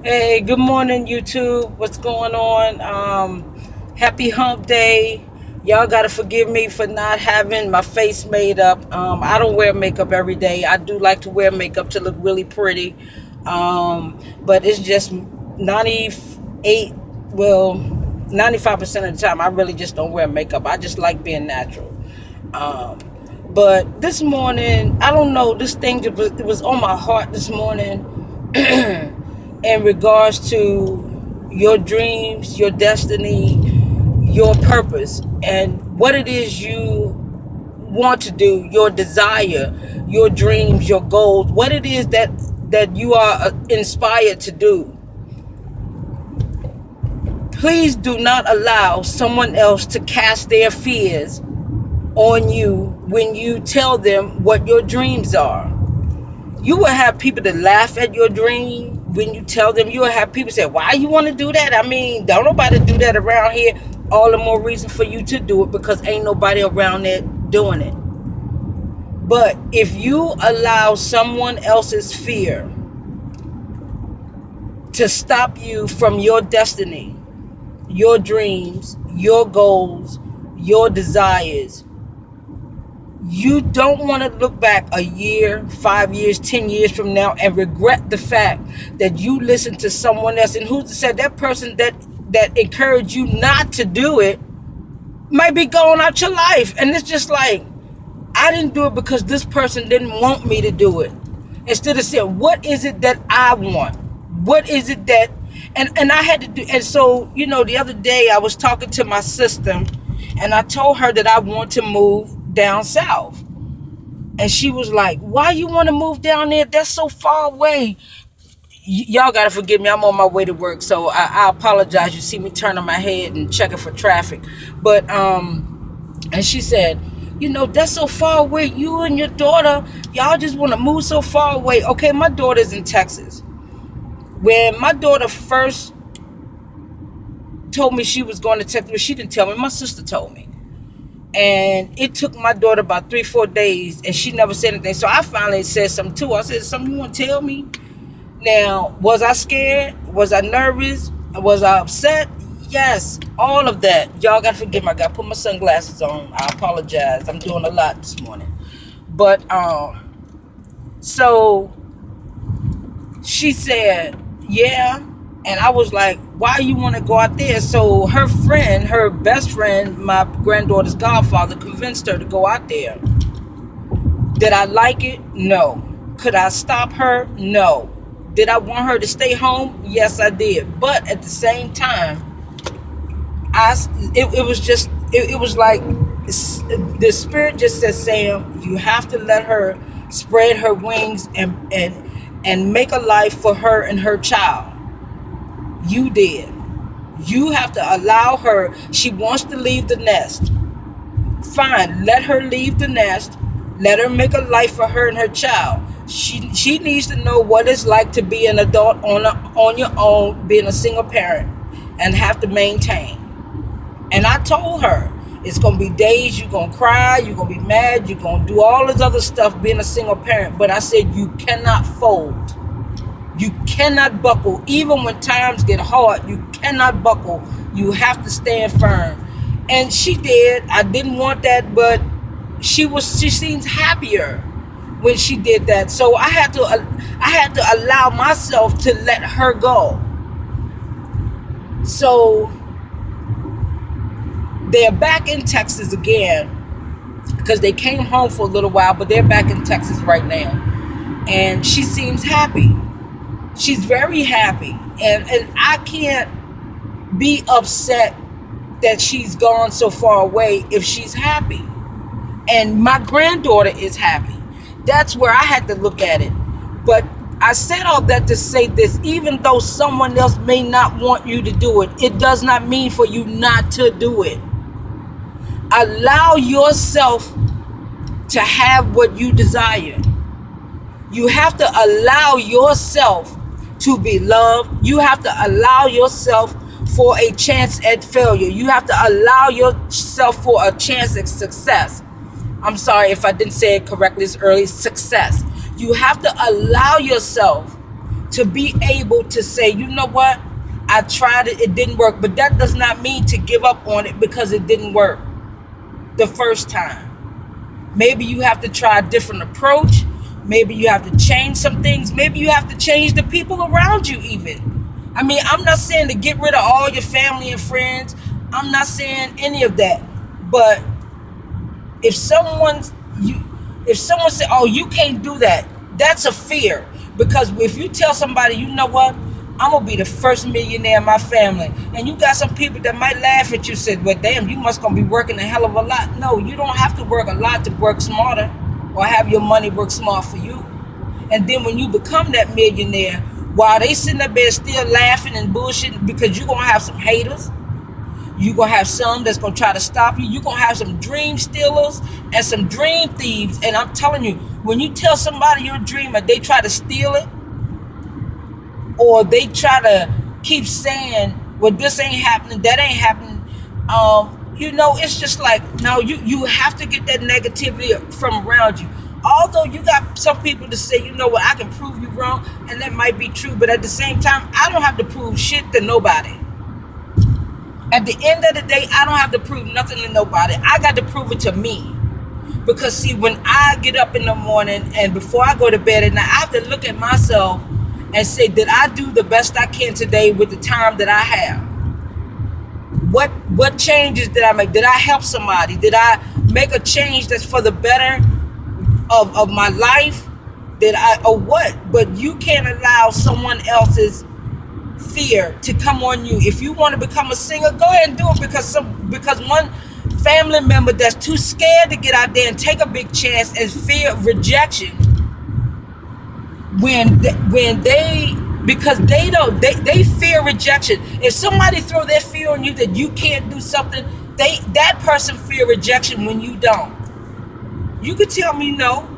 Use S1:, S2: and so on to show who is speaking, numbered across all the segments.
S1: Hey, good morning, YouTube. What's going on? Happy Hump Day. Y'all gotta forgive me for not having my face made up. I don't wear makeup every day. I do like to wear makeup to look really pretty, but it's just 98. Well, 95% of the time, I really just don't wear makeup. I just like being natural. Um, but this morning, I don't know. This thing it was on my heart this morning. In regards to your dreams, your destiny, your purpose, and what it is you want to do, your desire, your dreams, your goals, what it is that you are inspired to do. Please do not allow someone else to cast their fears on you when you tell them what your dreams are. You will have people that laugh at your dream when you tell them. You will have people say, why you want to do that? I mean, don't nobody do that around here. All the more reason for you to do it, because ain't nobody around there doing it. But if you allow someone else's fear to stop you from your destiny, your dreams, your goals, your desires, you don't want to look back a year, 5 years, 10 years from now and regret the fact that you listened to someone else. And who's said that person that encouraged you not to do it might be going out your life. And it's just like, I didn't do it because this person didn't want me to do it. Instead of saying, what is it that I want? What is it that, and I had to do, and so, the other day I was talking to my sister and I told her that I want to move down south. And she was like, why you want to move down there? That's so far away. Y'all got to forgive me. I'm on my way to work. So I apologize. You see me turning my head and checking for traffic. But, and she said, that's so far away. You and your daughter, y'all just want to move so far away. Okay, my daughter's in Texas. When my daughter first told me she was going to Texas, she didn't tell me. My sister told me. And it took my daughter about 3-4 days, and she never said anything. So I finally said something to her. I said, something you want to tell me? Now, was I scared? Was I nervous? Was I upset? Yes, all of that. Y'all got to forgive me. I got to put my sunglasses on. I apologize. I'm doing a lot this morning. But, so she said, yeah. And I was like, why you want to go out there? So her friend, her best friend, my granddaughter's godfather, convinced her to go out there. Did I like it? No. Could I stop her? No. Did I want her to stay home? Yes, I did. But at the same time, it was like the spirit just said, Sam, you have to let her spread her wings and make a life for her and her child. You did. You have to allow her. She wants to leave the nest. Fine. Let her leave the nest. Let her make a life for her and her child. She needs to know what it's like to be an adult on your own, being a single parent, and have to maintain. And I told her, it's going to be days you're going to cry, you're going to be mad, you're going to do all this other stuff being a single parent. But I said, you cannot fold. You cannot buckle. Even when times get hard, you cannot buckle. You have to stand firm. And she did. I didn't want that, but she seems happier when she did that. So I had to allow myself to let her go. So they're back in Texas again, because they came home for a little while, but they're back in Texas right now. And she seems happy. She's very happy. And I can't be upset that she's gone so far away if she's happy. And my granddaughter is happy. That's where I had to look at it. But I said all that to say this: even though someone else may not want you to do it, it does not mean for you not to do it. Allow yourself to have what you desire. You have to allow yourself to be loved. You have to allow yourself for a chance at failure. You have to allow yourself for a chance at success. I'm sorry if I didn't say it correctly early. Success. You have to allow yourself to be able to say, you know what, I tried it, it didn't work. But that does not mean to give up on it because it didn't work the first time. Maybe you have to try a different approach. Maybe you have to change some things. Maybe you have to change the people around you even. I mean, I'm not saying to get rid of all your family and friends. I'm not saying any of that. But if someone's you if someone said, oh, you can't do that, that's a fear. Because if you tell somebody, you know what, I'm gonna be the first millionaire in my family, and you got some people that might laugh at you, said, well, damn, you must gonna be working a hell of a lot. No, you don't have to work a lot to work smarter, or have your money work smart for you. And then when you become that millionaire, while they sitting up there still laughing and bullshitting, because you're gonna have some haters, you're gonna have some that's gonna try to stop you. You're gonna have some dream stealers and some dream thieves. And I'm telling you, when you tell somebody you're a dreamer, they try to steal it, or they try to keep saying, well, this ain't happening, that ain't happening. It's just like, no, you have to get that negativity from around you. Although you got some people to say, you know what, I can prove you wrong, and that might be true, but at the same time, I don't have to prove shit to nobody. At the end of the day, I don't have to prove nothing to nobody. I got to prove it to me. Because see, when I get up in the morning and before I go to bed at night, I have to look at myself and say, did I do the best I can today with the time that I have? What changes did I make? Did I help somebody? Did I make a change that's for the better of my life? Or what? But you can't allow someone else's fear to come on you. If you want to become a singer, go ahead and do it, because one family member that's too scared to get out there and take a big chance and fear rejection, because they fear rejection. If somebody throw their fear on you that you can't do something, that person fear rejection when you don't. You could tell me, no,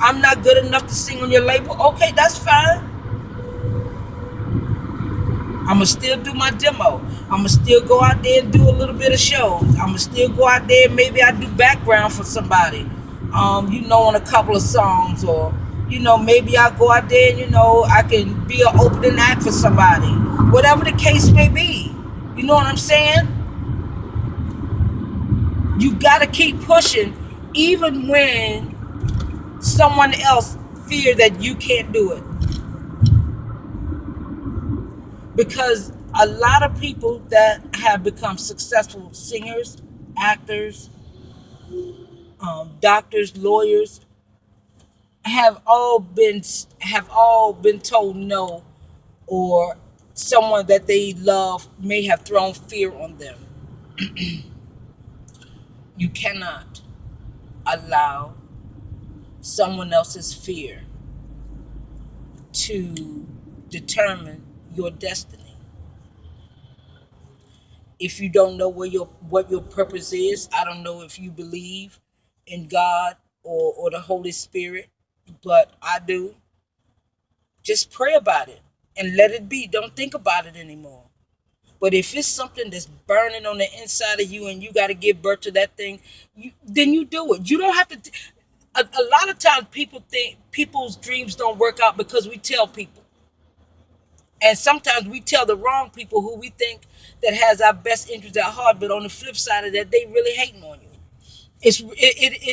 S1: I'm not good enough to sing on your label. Okay, that's fine. I'ma still do my demo. I'ma still go out there and do a little bit of shows. I'ma still go out there and maybe I do background for somebody, on a couple of songs, or maybe I go out there and I can be an opening act for somebody. Whatever the case may be. You know what I'm saying? You gotta keep pushing, even when someone else fear that you can't do it. Because a lot of people that have become successful singers, actors, doctors, lawyers, have all been told no, or someone that they love may have thrown fear on them. You cannot allow someone else's fear to determine your destiny. If you don't know what your purpose is, I don't know if you believe in God or the Holy Spirit, but I do. Just pray about it and let it be. Don't think about it anymore. But if it's something that's burning on the inside of you and you got to give birth to that thing, then you do it. You don't have to. A lot of times people think people's dreams don't work out because we tell people. And sometimes we tell the wrong people who we think that has our best interest at heart. But on the flip side of that, they really hating on you. It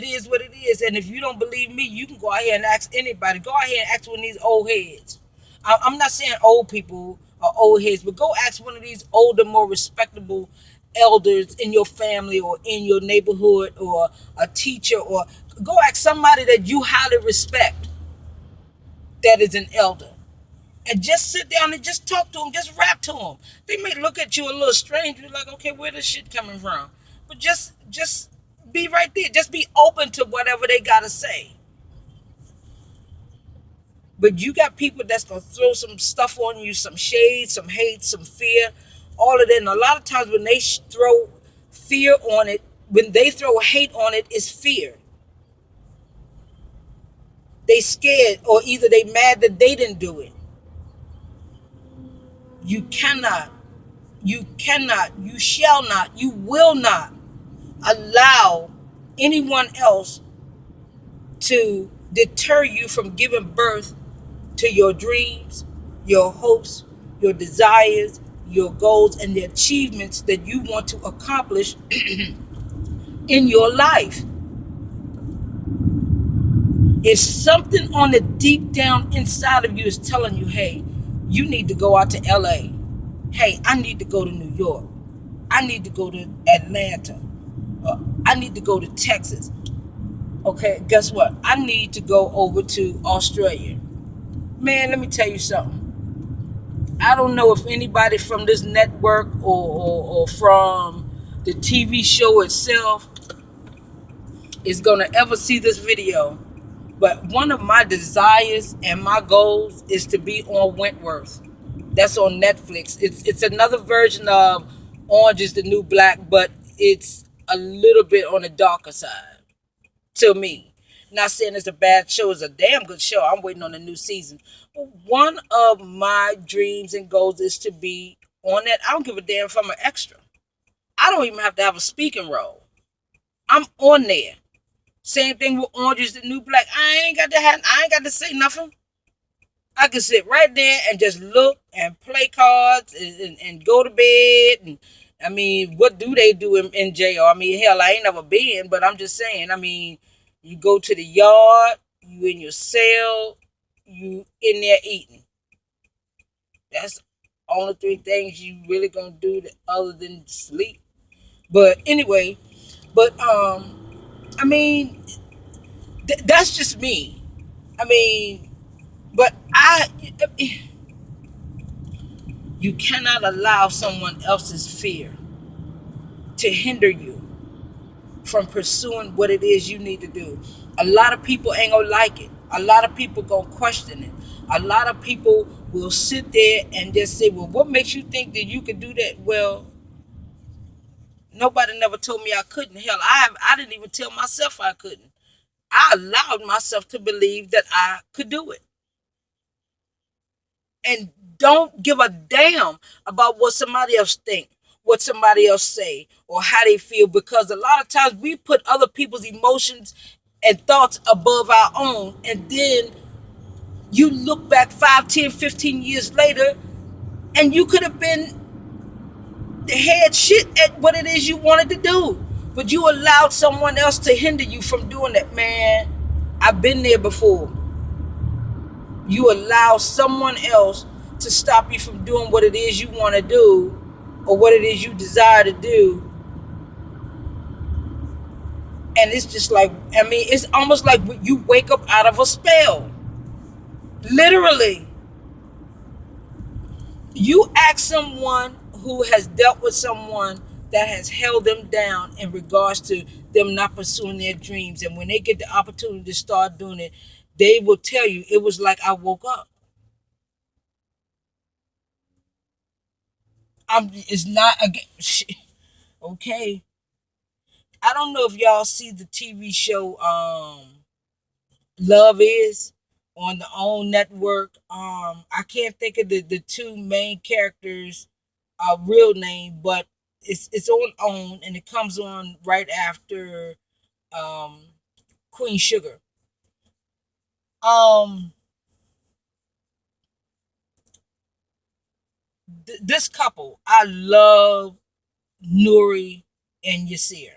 S1: is what it is. And if you don't believe me, you can go out here and ask anybody. Go out here and ask one of these old heads. I'm not saying old people are old heads, but go ask one of these older, more respectable elders in your family or in your neighborhood, or a teacher, or go ask somebody that you highly respect that is an elder. And just sit down and just talk to them, just rap to them. They may look at you a little strange. You're like, okay, where this shit coming from? But just be right there. Just be open to whatever they got to say. But you got people that's going to throw some stuff on you, some shade, some hate, some fear, all of that. And a lot of times when they throw fear on it, when they throw hate on it, it's fear. They scared, or either they mad that they didn't do it. You cannot, you shall not, you will not allow anyone else to deter you from giving birth to your dreams, your hopes, your desires, your goals, and the achievements that you want to accomplish in your life. If something on the deep down inside of you is telling you, hey, you need to go out to LA. Hey, I need to go to New York. I need to go to Atlanta. I need to go to Texas. Okay, guess what? I need to go over to Australia. Man, let me tell you something. I don't know if anybody from this network or from the TV show itself is going to ever see this video. But one of my desires and my goals is to be on Wentworth. That's on Netflix. It's another version of Orange is the New Black, but it's a little bit on the darker side to me. Not saying it's a bad show, it's a damn good show. I'm waiting on the new season. But one of my dreams and goals is to be on that. I don't give a damn if I'm an extra. I don't even have to have a speaking role. I'm on there. Same thing with Orange is the New Black. I ain't got to say nothing. I can sit right there and just look and play cards and go to bed. And I mean, what do they do in jail? I mean, hell, I ain't never been, but I'm just saying. I mean, you go to the yard, you in your cell, you in there eating. That's the only three things you really gonna do other than sleep. But anyway, I mean, that's just me. I mean, but you cannot allow someone else's fear to hinder you from pursuing what it is you need to do. A lot of people ain't gonna like it. A lot of people gonna question it. A lot of people will sit there and just say, well, what makes you think that you could do that? Well, nobody never told me I couldn't. Hell, I didn't even tell myself I couldn't. I allowed myself to believe that I could do it. And don't give a damn about what somebody else think, what somebody else say, or how they feel, because a lot of times we put other people's emotions and thoughts above our own, and then you look back 5, 10, 15 years later, and you could have been the head shit at what it is you wanted to do, but you allowed someone else to hinder you from doing that. Man, I've been there before. You allow someone else to stop you from doing what it is you want to do or what it is you desire to do. And it's just like, I mean, it's almost like you wake up out of a spell. Literally. You ask someone who has dealt with someone that has held them down in regards to them not pursuing their dreams. And when they get the opportunity to start doing it, they will tell you, it was like I woke up. It's not again. Okay. I don't know if y'all see the TV show Love Is on the OWN network. I can't think of the two main characters' real name, but it's on OWN and it comes on right after Queen Sugar. Um, this couple, I love Nuri and Yasir.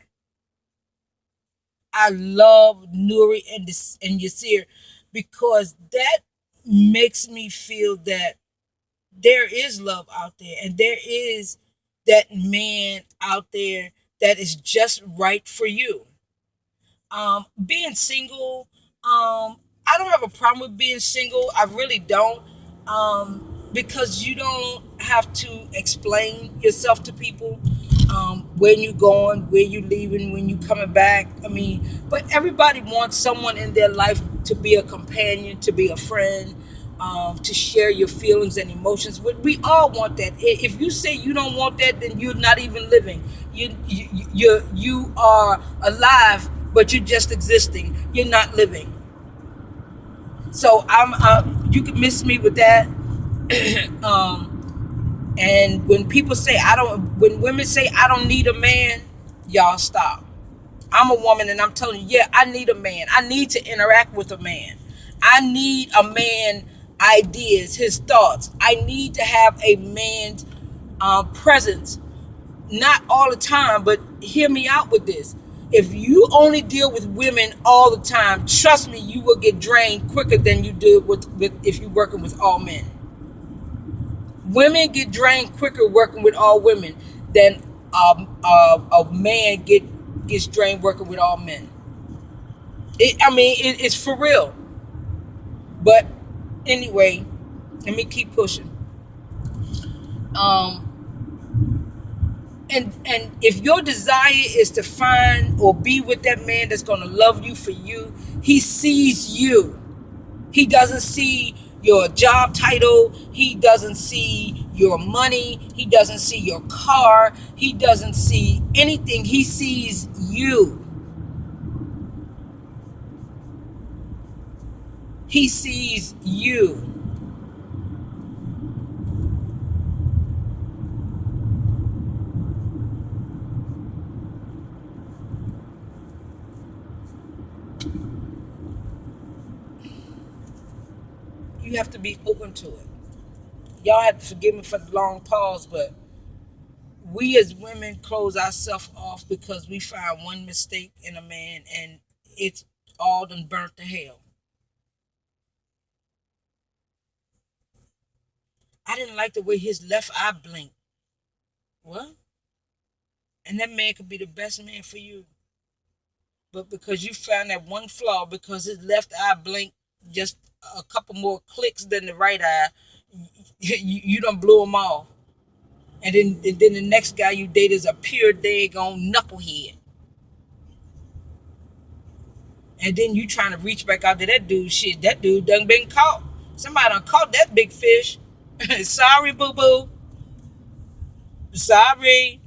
S1: I love Nuri and Yasir because that makes me feel that there is love out there and there is that man out there that is just right for you. Being single, I don't have a problem with being single. I really don't. Because you don't have to explain yourself to people. When you going, where you leaving, when you coming back. I mean, but everybody wants someone in their life to be a companion, to be a friend, to share your feelings and emotions. We all want that. If you say you don't want that, then you're not even living. You are alive, but you're just existing. You're not living. So you can miss me with that. And when people say when women say I don't need a man, y'all stop. I'm a woman and I'm telling you, yeah, I need a man. I need to interact with a man. I need a man ideas, his thoughts. I need to have a man's presence, not all the time, but hear me out with this. If you only deal with women all the time, trust me, you will get drained quicker than you do with if you're working with all men. Women get drained quicker working with all women than a man gets drained working with all men. It's for real. But anyway, let me keep pushing. Um, and if your desire is to find or be with that man that's going to love you for you, he sees you. He doesn't see your job title. He doesn't see your money. He doesn't see your car. He doesn't see anything. He sees you. He sees you. You have to be open to it. Y'all have to forgive me for the long pause, but we as women close ourselves off because we find one mistake in a man and it's all done burnt to hell. I didn't like the way his left eye blinked. What? And that man could be the best man for you. But because you found that one flaw, because his left eye blinked just a couple more clicks than the right eye, you done blew him off. And then the next guy you date is a pure daggone knucklehead. And then you trying to reach back out to that dude. Shit, that dude done been caught. Somebody done caught that big fish. Sorry, boo-boo. Sorry.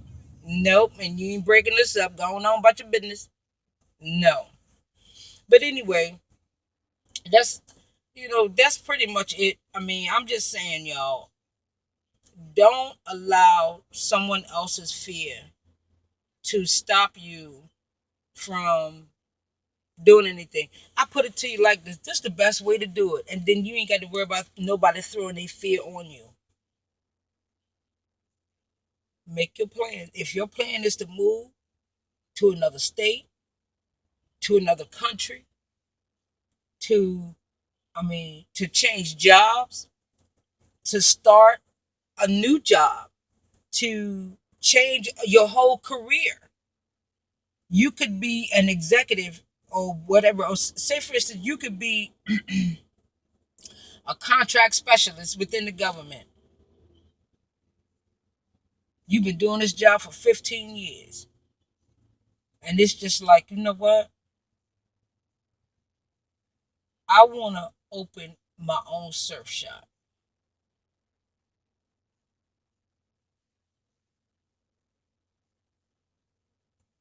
S1: Nope, and you ain't breaking this up. Going on about your business. No. But anyway, that's that's pretty much it. I'm just saying, y'all, don't allow someone else's fear to stop you from doing anything. I put it to you like this. This is the best way to do it. And then you ain't got to worry about nobody throwing their fear on you. Make your plan. If your plan is to move to another state, to another country, to change jobs, to start a new job, to change your whole career. You could be an executive or whatever. Or say, for instance, you could be a contract specialist within the government. You've been doing this job for 15 years. And it's just like, you know what? I want to open my own surf shop.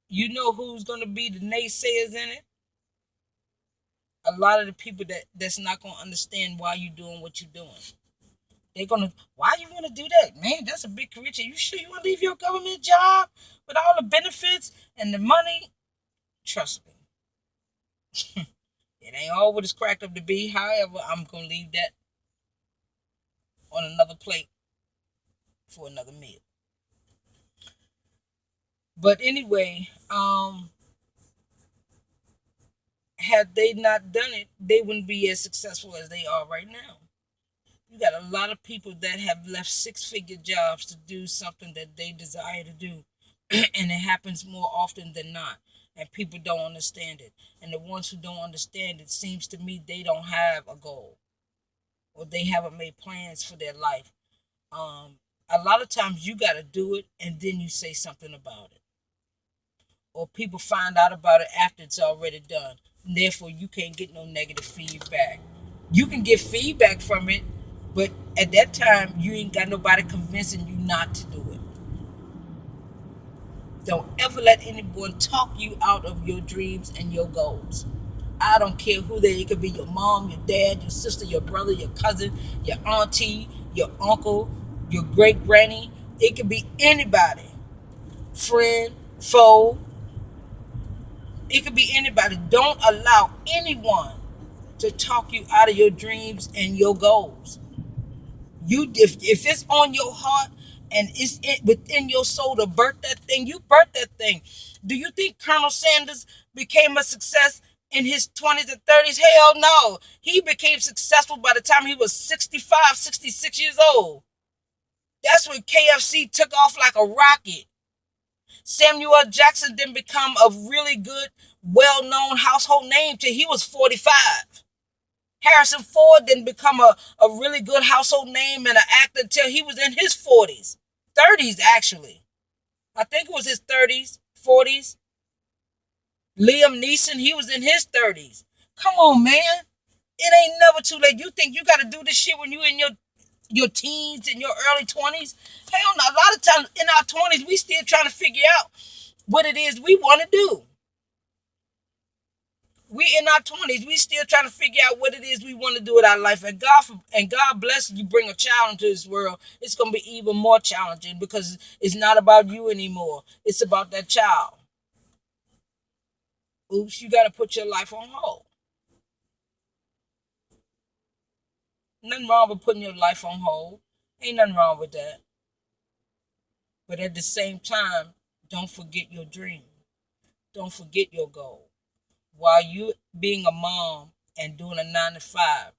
S1: You know who's going to be the naysayers in it? A lot of the people that's not going to understand why you're doing what you're doing. They're going to, why you want to do that? Man, that's a big career. You sure you want to leave your government job with all the benefits and the money? Trust me. It ain't all what it's cracked up to be. However, I'm going to leave that on another plate for another meal. But anyway, had they not done it, they wouldn't be as successful as they are right now. You got a lot of people that have left six-figure jobs to do something that they desire to do. And it happens more often than not. And people don't understand it. And the ones who don't understand it, seems to me they don't have a goal. Or they haven't made plans for their life. A lot of times you got to do it and then you say something about it. Or people find out about it after it's already done. And therefore, you can't get no negative feedback. You can get feedback from it, but at that time, you ain't got nobody convincing you not to do it. Don't ever let anyone talk you out of your dreams and your goals. I don't care who they are. It could be your mom, your dad, your sister, your brother, your cousin, your auntie, your uncle, your great granny. It could be anybody. Friend, foe. It could be anybody. Don't allow anyone to talk you out of your dreams and your goals. If it's on your heart and within your soul to birth that thing, you birth that thing. Do you think Colonel Sanders became a success in his 20s and 30s? Hell no. He became successful by the time he was 65, 66 years old. That's when KFC took off like a rocket. Samuel L. Jackson didn't become a really good, well-known household name till he was 45. Harrison Ford didn't become a really good household name and an actor until he was in his 40s. 30s, actually. I think it was his 30s, 40s. Liam Neeson, he was in his 30s. Come on, man. It ain't never too late. You think you got to do this shit when you in your teens and your early 20s? Hell no. A lot of times in our 20s, we still trying to figure out what it is we want to do. We in our 20s, we still trying to figure out what it is we want to do with our life. And God bless you bring a child into this world. It's going to be even more challenging because it's not about you anymore. It's about that child. Oops, you got to put your life on hold. Nothing wrong with putting your life on hold. Ain't nothing wrong with that. But at the same time, don't forget your dream. Don't forget your goal. While you being a mom and doing a 9 to 5,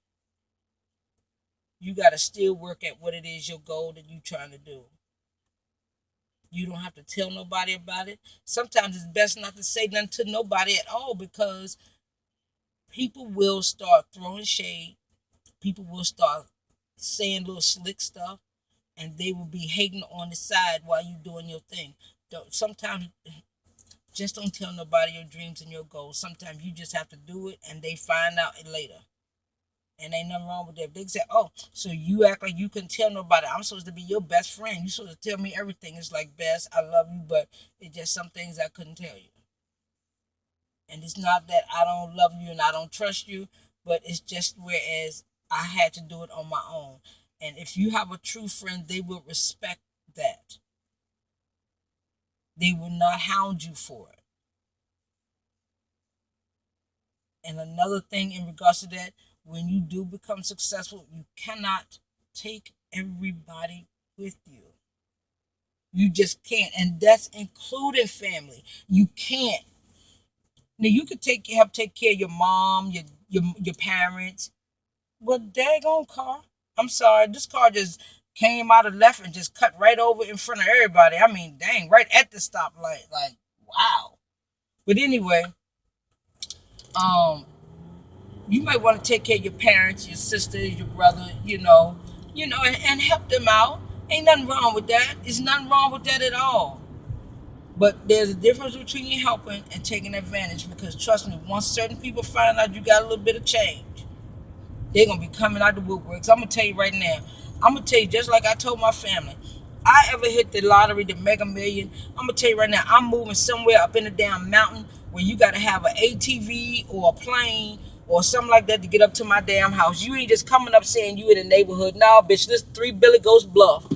S1: you got to still work at what it is your goal that you're trying to do. You don't have to tell nobody about it. Sometimes it's best not to say nothing to nobody at all because people will start throwing shade. People will start saying little slick stuff and they will be hating on the side while you're doing your thing. Sometimes just don't tell nobody your dreams and your goals. Sometimes you just have to do it and they find out it later. And ain't nothing wrong with that. They say, oh, so you act like you can tell nobody. I'm supposed to be your best friend. You're supposed to tell me everything. It's like, best, I love you, but it's just some things I couldn't tell you. And it's not that I don't love you and I don't trust you, but it's just whereas I had to do it on my own. And if you have a true friend, they will respect that. They will not hound you for it. And another thing in regards to that, when you do become successful, you cannot take everybody with you. You just can't. And that's including family. You can't. Now you could help take care of your mom, your parents. But daggone car. I'm sorry, this car just came out of left and just cut right over in front of everybody. I mean, dang, right at the stoplight. Like, wow. But anyway, you might want to take care of your parents, your sisters, your brother, and help them out. Ain't nothing wrong with that. There's nothing wrong with that at all. But there's a difference between you helping and taking advantage because trust me, once certain people find out you got a little bit of change, they're going to be coming out the woodworks. I'm going to tell you right now. I'm going to tell you just like I told my family. I ever hit the lottery, the Mega Million, I'm going to tell you right now, I'm moving somewhere up in the damn mountain where you got to have an ATV or a plane or something like that to get up to my damn house. You ain't just coming up saying you in the neighborhood. No, bitch, this 3 Billy Ghost Bluff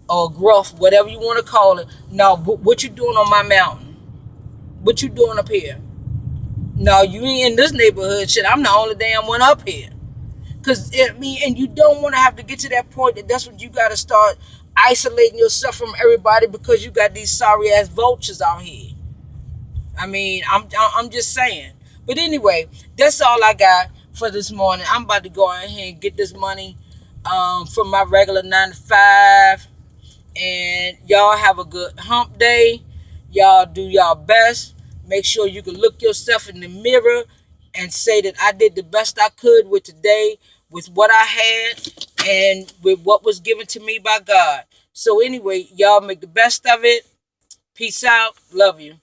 S1: or Gruff, whatever you want to call it. No, what you doing on my mountain? What you doing up here? No, you ain't in this neighborhood. Shit, I'm the only damn one up here. Because, and you don't want to have to get to that point that's what you got to start isolating yourself from everybody because you got these sorry ass vultures out here. I mean, I'm just saying. But anyway, that's all I got for this morning. I'm about to go ahead and get this money from my regular 9 to 5. And y'all have a good hump day. Y'all do y'all best. Make sure you can look yourself in the mirror and say that I did the best I could with today, with what I had, and with what was given to me by God. So anyway, y'all make the best of it. Peace out. Love you.